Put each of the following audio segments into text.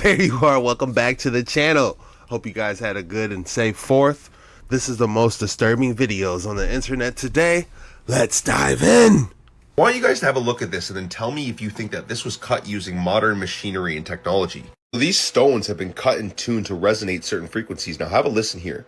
There you are. Welcome back to the channel. Hope you guys had a good and safe 4th. This is the most disturbing videos on the internet today. Let's dive in. I want you guys to have a look at this and then tell me if you think that this was cut using modern machinery and technology. These stones have been cut and tuned to resonate certain frequencies. Now have a listen here.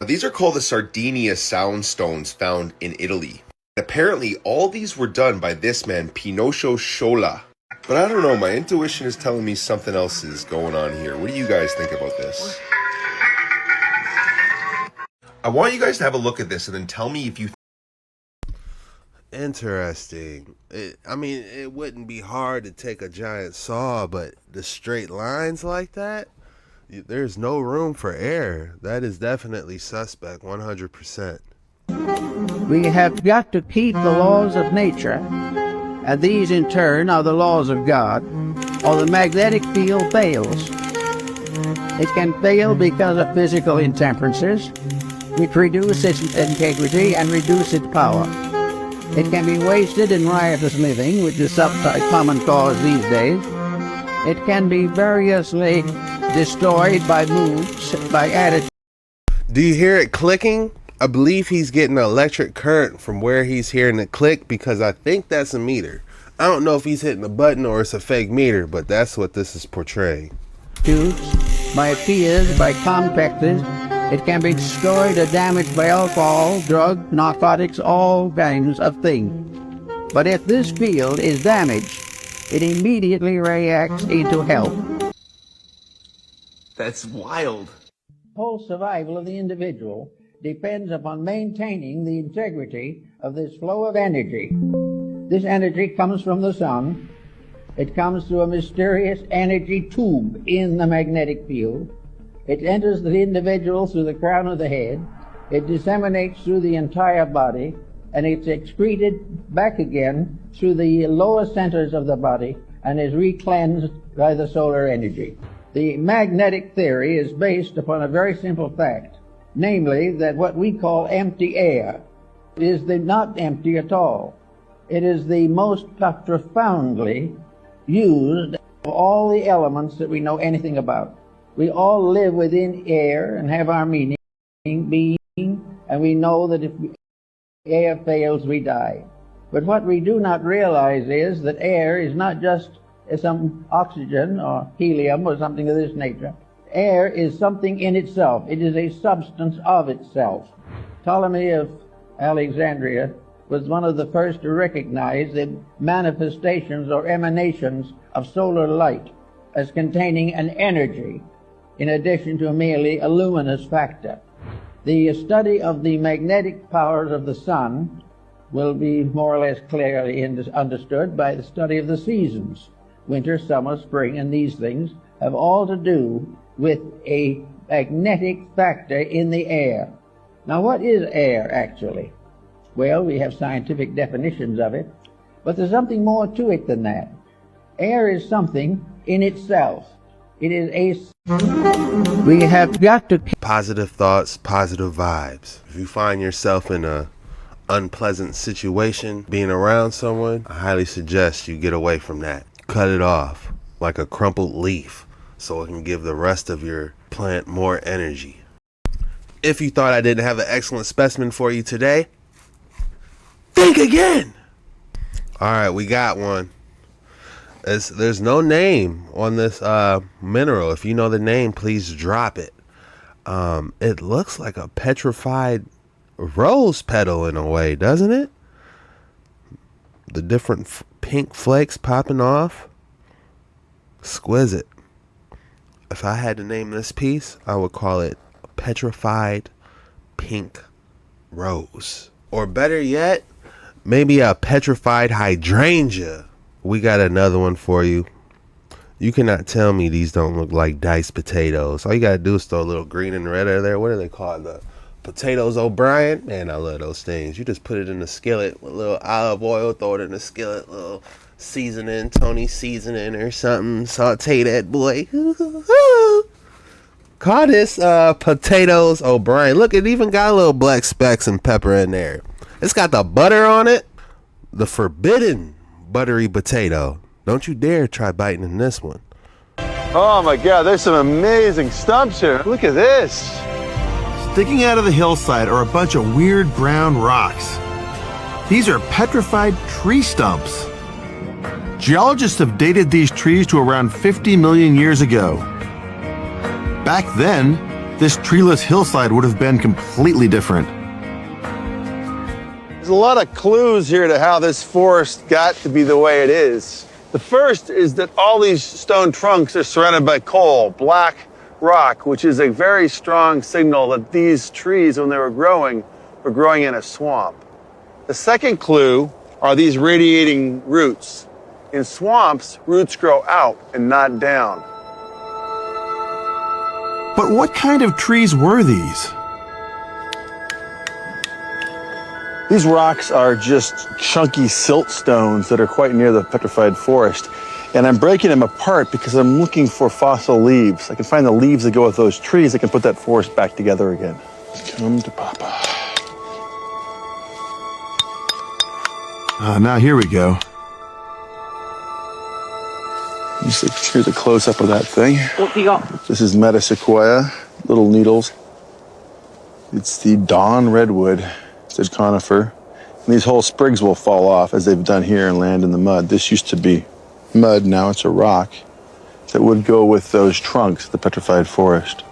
These are called the Sardinia sound stones found in Italy. Apparently, all these were done by this man, Pinocchio Sciola. But I don't know, my intuition is telling me something else is going on here. What do you guys think about this? I want you guys to have a look at this and then tell me if you... Interesting. It wouldn't be hard to take a giant saw, but the straight lines like that? There's no room for error. That is definitely suspect, 100%. We have got to keep the laws of nature, and these in turn are the laws of God, or the magnetic field fails. It can fail because of physical intemperances, which reduce its integrity and reduce its power. It can be wasted in riotous living, which is a common cause these days. It can be variously destroyed by moods, by attitude. Do you hear it clicking? I believe he's getting an electric current from where he's hearing it click, because I think that's a meter. I don't know if he's hitting a button or it's a fake meter, but that's what this is portraying. By fears, by complexes, it can be destroyed or damaged by alcohol, drugs, narcotics, all kinds of things. But if this field is damaged, it immediately reacts into health. That's wild. The whole survival of the individual depends upon maintaining the integrity of this flow of energy. This energy comes from the sun. It comes through a mysterious energy tube in the magnetic field. It enters the individual through the crown of the head. It disseminates through the entire body, and it's excreted back again through the lower centers of the body and is re-cleansed by the solar energy. The magnetic theory is based upon a very simple fact, namely that what we call empty air is not empty at all. It is the most profoundly used of all the elements that we know anything about. We all live within air and have our being, and we know that if air fails, we die. But what we do not realize is that air is not just some oxygen or helium or something of this nature. Air is something in itself. It is a substance of itself. Ptolemy of Alexandria was one of the first to recognize the manifestations or emanations of solar light as containing an energy in addition to merely a luminous factor. The study of the magnetic powers of the sun will be more or less clearly understood by the study of the seasons. Winter, summer, spring, and these things have all to do with a magnetic factor in the air. Now, what is air actually? Well, we have scientific definitions of it, but there's something more to it than that. Air is something in itself. It is we have got to... Positive thoughts, positive vibes. If you find yourself in a unpleasant situation, being around someone, I highly suggest you get away from that. Cut it off like a crumpled leaf so it can give the rest of your plant more energy. If you thought I didn't have an excellent specimen for you today, think again. Alright, we got one. There's no name on this mineral. If you know the name, please drop it. It looks like a petrified rose petal in a way, doesn't it? The different pink flakes popping off. Exquisite. If I had to name this piece, I would call it petrified pink rose. Or better yet, maybe a petrified hydrangea. We got another one for you. You cannot tell me these don't look like diced potatoes. All you gotta do is throw a little green and red in there. What are they called? The potatoes O'Brien? Man, I love those things. You just put it in the skillet with a little olive oil, throw it in the skillet, little seasoning, Tony seasoning or something. Saute that boy. Call this potatoes O'Brien. Look, it even got a little black specks and pepper in there. It's got the butter on it. The forbidden buttery potato. Don't you dare try biting in this one. Oh my God, there's some amazing stumps here. Look at this. Sticking out of the hillside are a bunch of weird brown rocks. These are petrified tree stumps. Geologists have dated these trees to around 50 million years ago. Back then, this treeless hillside would have been completely different. There's a lot of clues here to how this forest got to be the way it is. The first is that all these stone trunks are surrounded by coal, black rock, which is a very strong signal that these trees, when they were growing in a swamp. The second clue are these radiating roots. In swamps, roots grow out and not down. But what kind of trees were these? These rocks are just chunky silt stones that are quite near the petrified forest. And I'm breaking them apart because I'm looking for fossil leaves. I can find the leaves that go with those trees that can put that forest back together again. Come to Papa. Now here we go. Here's a close-up of that thing. What you got? This is metasequoia, little needles. It's the dawn redwood, said conifer. And these whole sprigs will fall off as they've done here and land in the mud. This used to be mud, now it's a rock that would go with those trunks, the petrified forest.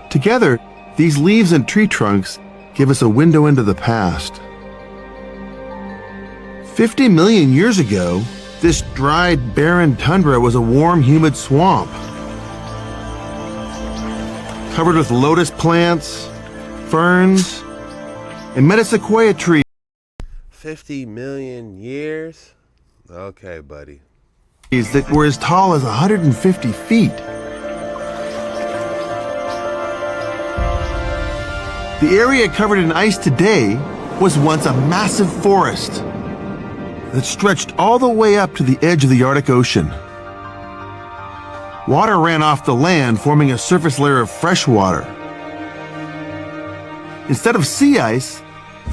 Together, these leaves and tree trunks give us a window into the past. 50 million years ago, this dried, barren tundra was a warm, humid swamp. Covered with lotus plants, ferns, and metasequoia trees 50 million years? Okay, buddy. that were as tall as 150 feet. The area covered in ice today was once a massive forest that stretched all the way up to the edge of the Arctic Ocean. Water ran off the land, forming a surface layer of fresh water. Instead of sea ice,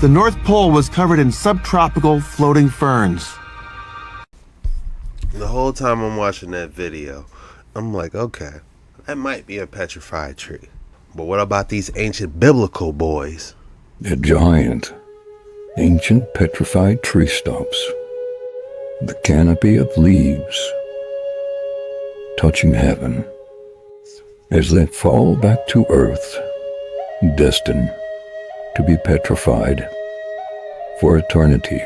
the North Pole was covered in subtropical floating ferns. The whole time I'm watching that video, I'm like, okay, that might be a petrified tree. But what about these ancient biblical boys? The giant, ancient petrified tree stumps. The canopy of leaves touching heaven as they fall back to earth, destined to be petrified for eternity.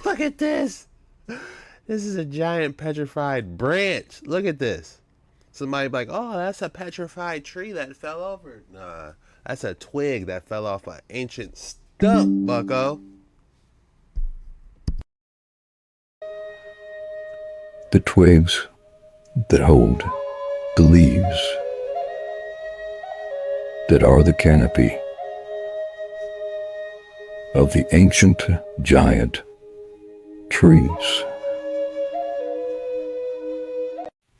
Look at this. This is a giant petrified branch. Look at this. Somebody be like, oh, that's a petrified tree that fell over. Nah, that's a twig that fell off an ancient stump, bucko. The twigs that hold the leaves that are the canopy of the ancient giant trees.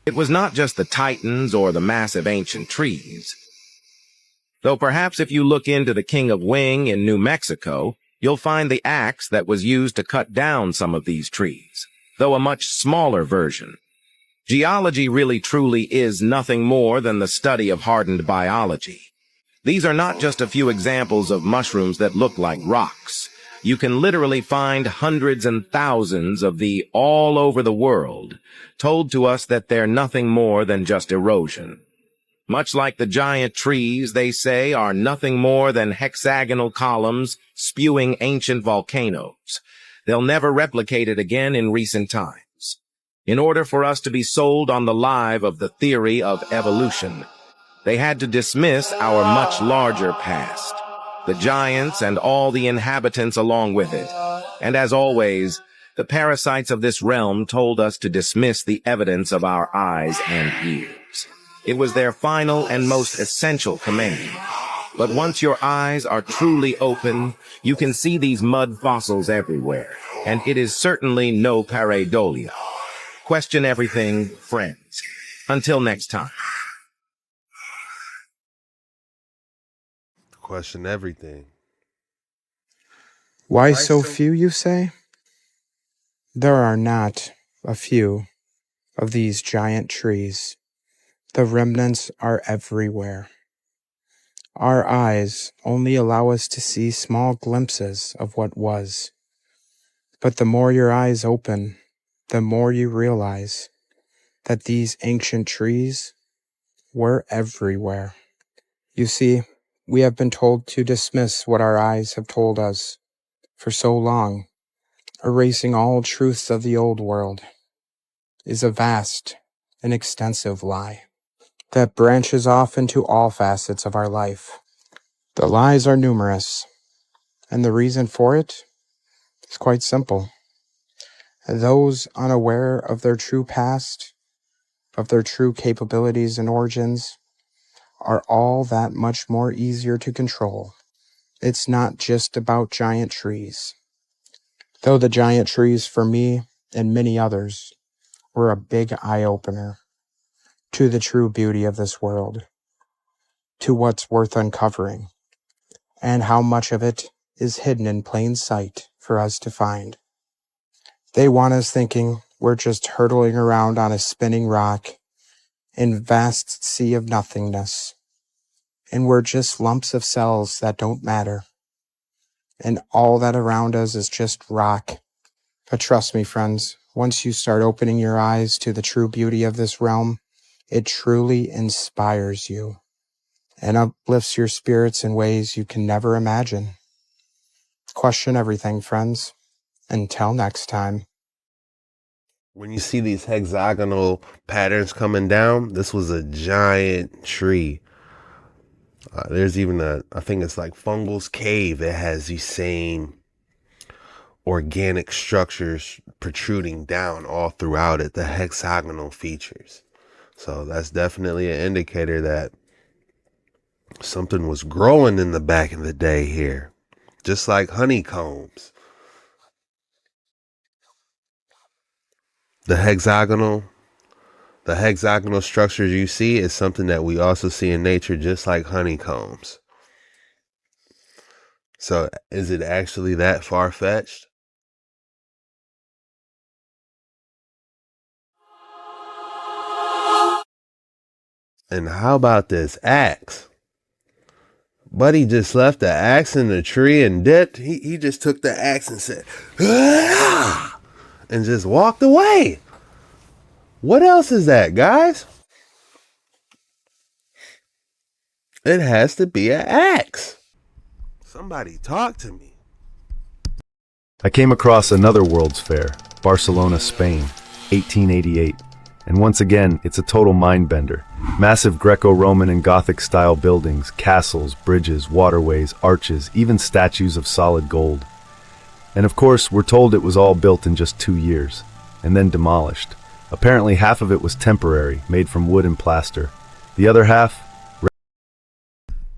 It was not just the titans or the massive ancient trees. Though perhaps if you look into the King of Wing in New Mexico, you'll find the axe that was used to cut down some of these trees, though a much smaller version. Geology really truly is nothing more than the study of hardened biology. These are not just a few examples of mushrooms that look like rocks. You can literally find hundreds and thousands of these all over the world, told to us that they're nothing more than just erosion. Much like the giant trees, they say, are nothing more than hexagonal columns spewing ancient volcanoes. They'll never replicate it again in recent times. In order for us to be sold on the lie of the theory of evolution, they had to dismiss our much larger past, the giants and all the inhabitants along with it. And as always, the parasites of this realm told us to dismiss the evidence of our eyes and ears. It was their final and most essential command. But once your eyes are truly open, you can see these mud fossils everywhere, and it is certainly no pareidolia. Question everything, friends. Until next time. Question everything. Why so few, you say? There are not a few of these giant trees. The remnants are everywhere. Our eyes only allow us to see small glimpses of what was. But the more your eyes open, the more you realize that these ancient trees were everywhere. You see, we have been told to dismiss what our eyes have told us for so long. Erasing all truths of the old world is a vast and extensive lie that branches off into all facets of our life. The lies are numerous, and the reason for it is quite simple. Those unaware of their true past, of their true capabilities and origins, are all that much more easier to control. It's not just about giant trees. Though the giant trees for me and many others were a big eye-opener to the true beauty of this world, to what's worth uncovering, and how much of it is hidden in plain sight for us to find. They want us thinking we're just hurtling around on a spinning rock in vast sea of nothingness, and we're just lumps of cells that don't matter, and all that around us is just rock. But trust me, friends, once you start opening your eyes to the true beauty of this realm, it truly inspires you and uplifts your spirits in ways you can never imagine. Question everything, friends. Until next time. When you see these hexagonal patterns coming down, this was a giant tree. There's even I think it's like Fungal's Cave. It has these same organic structures protruding down all throughout it, the hexagonal features. So that's definitely an indicator that something was growing in the back in the day here, just like honeycombs. The hexagonal structures you see is something that we also see in nature, just like honeycombs. So is it actually that far-fetched? And how about this axe? Buddy just left the axe in the tree and dipped. He just took the axe and said, "Ah!" and just walked away. What else is that, guys? It has to be an axe. Somebody talk to me. I came across another World's Fair, Barcelona, Spain, 1888. And once again, it's a total mind-bender. Massive Greco-Roman and Gothic-style buildings, castles, bridges, waterways, arches, even statues of solid gold. And of course, we're told it was all built in just 2 years, and then demolished. Apparently half of it was temporary, made from wood and plaster. The other half...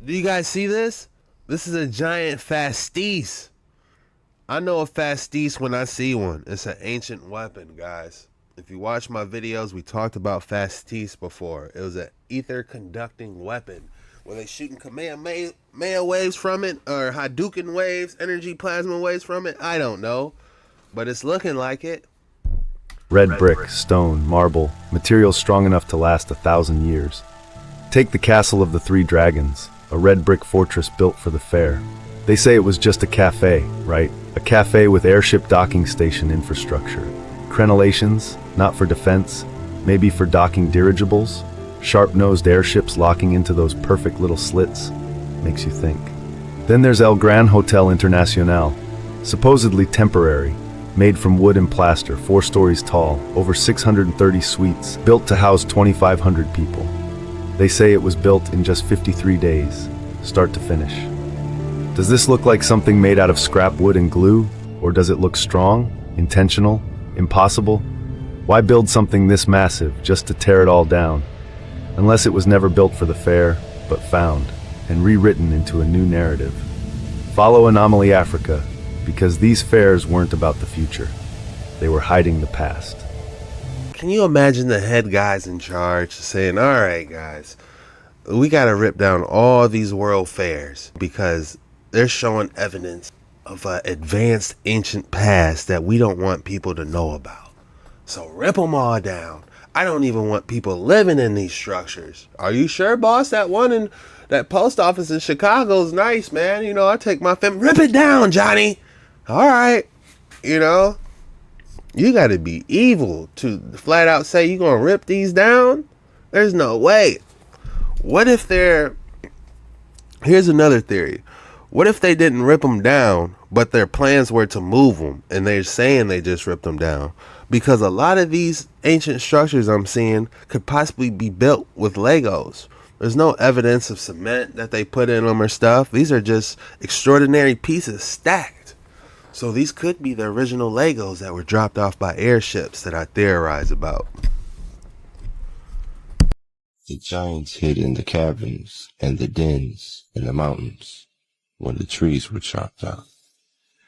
Do you guys see this? This is a giant fastis. I know a fastis when I see one. It's an ancient weapon, guys. If you watch my videos, we talked about fastis before. It was an ether conducting weapon where they shooting Kamehameha waves from it, or Hadouken waves, energy plasma waves from it. I don't know, but it's looking like it. Red brick, stone, marble, materials strong enough to last 1,000 years. Take the Castle of the Three Dragons, a red brick fortress built for the fair. They say it was just a cafe, right? A cafe with airship docking station infrastructure. Crenellations, not for defense, maybe for docking dirigibles. Sharp-nosed airships locking into those perfect little slits. Makes you think. Then there's El Gran Hotel Internacional, supposedly temporary, made from wood and plaster, 4 stories tall, over 630 suites, built to house 2,500 people. They say it was built in just 53 days, start to finish. Does this look like something made out of scrap wood and glue? Or does it look strong, intentional, impossible? Why build something this massive just to tear it all down? Unless it was never built for the fair, but found and rewritten into a new narrative. Follow Anomaly Africa, because these fairs weren't about the future. They were hiding the past. Can you imagine the head guys in charge saying, all right, guys, we got to rip down all these world fairs because they're showing evidence of an advanced ancient past that we don't want people to know about. So rip them all down. I don't even want people living in these structures. Are you sure, boss? That one in that post office in Chicago is nice, man. You know, I take my family. Rip it down, Johnny. All right. You know, you got to be evil to flat out say you're going to rip these down. There's no way. What if here's another theory. What if they didn't rip them down, but their plans were to move them, and they're saying they just ripped them down? Because a lot of these ancient structures I'm seeing could possibly be built with Legos. There's no evidence of cement that they put in them or stuff. These are just extraordinary pieces stacked. So these could be the original Legos that were dropped off by airships that I theorize about. The giants hid in the caverns and the dens in the mountains when the trees were chopped down.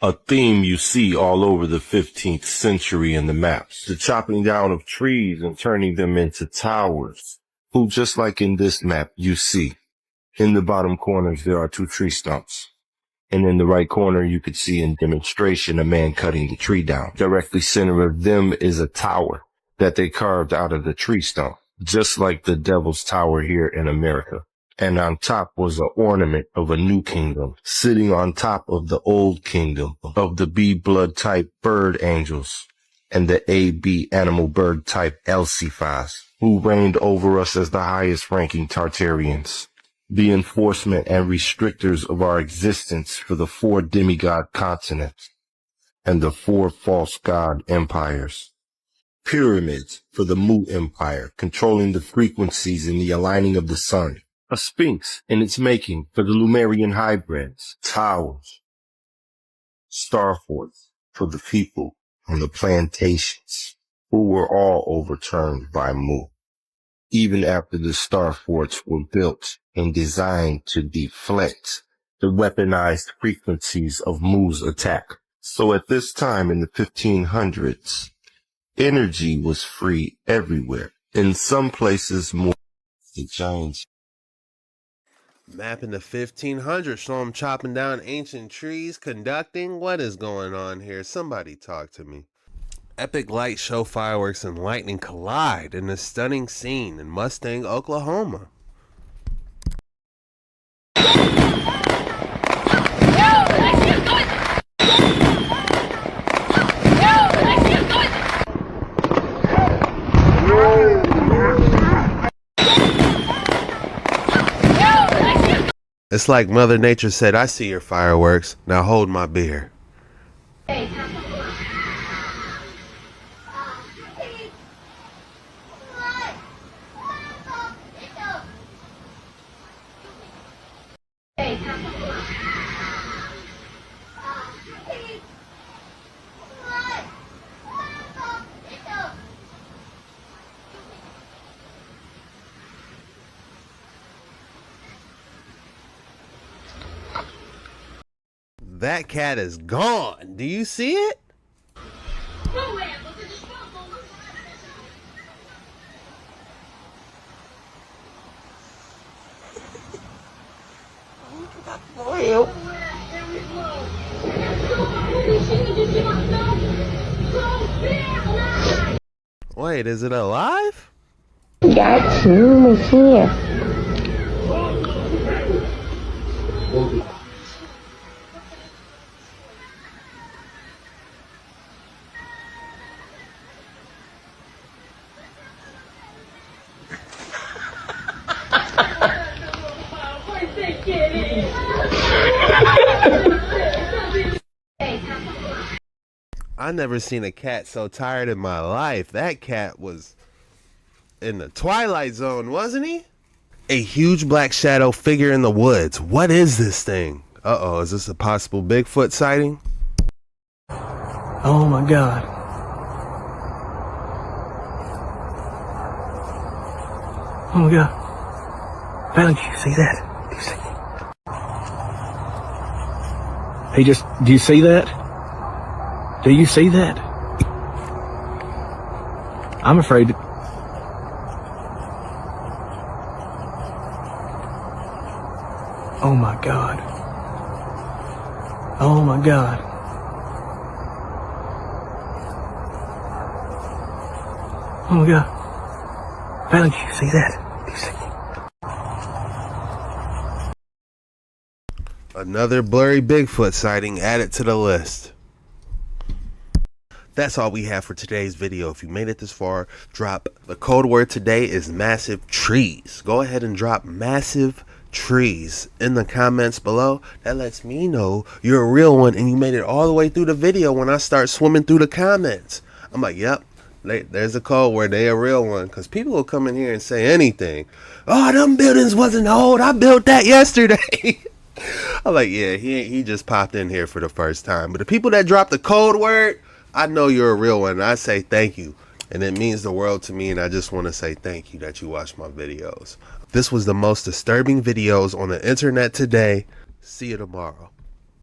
A theme you see all over the 15th century in the maps. The chopping down of trees and turning them into towers. Who, just like in this map you see, in the bottom corners there are 2 tree stumps. And in the right corner you could see in demonstration a man cutting the tree down. Directly center of them is a tower that they carved out of the tree stump, just like the Devil's Tower here in America. And on top was an ornament of a new kingdom, sitting on top of the old kingdom of the B blood type bird angels and the AB animal bird type Elsiphas, who reigned over us as the highest ranking Tartarians, the enforcement and restrictors of our existence for the 4 demigod continents and the 4 false god empires. Pyramids for the Mu Empire, controlling the frequencies and the aligning of the sun. A sphinx in its making for the Lumerian hybrids. Towers. Star forts for the people on the plantations, who were all overturned by Mu. Even after the star forts were built and designed to deflect the weaponized frequencies of Mu's attack. So at this time in the 1500s, energy was free everywhere. In some places more. The giants. Map in the 1500s, show them chopping down ancient trees, conducting. What is going on here? Somebody talk to me. Epic light show fireworks and lightning collide in a stunning scene in Mustang, Oklahoma. It's like Mother Nature said, I see your fireworks, now hold my beer. That cat is gone. Do you see it? Wait, is it alive? Giá trị mày kia. I never seen a cat so tired in my life. That cat was in the Twilight Zone, wasn't he? A huge black shadow figure in the woods. What is this thing? Uh-oh, is this a possible Bigfoot sighting? Oh my God. Oh my God. Valley, do you see that? Do you see it? Do you see that? Do you see that? I'm afraid to... Oh my God. Oh my God. Oh my God. Valen, do you see that? Do you see? Another blurry Bigfoot sighting added to the list. That's all we have for today's video. If you made it this far, drop the code word today is massive trees. Go ahead and drop massive trees in the comments below. That lets me know you're a real one and you made it all the way through the video. When I start swimming through the comments, I'm like, yep, there's a code word, they a real one. Because people will come in here and say anything. Oh, them buildings wasn't old, I built that yesterday. I'm like, yeah, he just popped in here for the first time. But the people that drop the code word, I know you're a real one. And I say thank you. And it means the world to me. And I just want to say thank you that you watch my videos. This was the most disturbing videos on the internet today. See you tomorrow.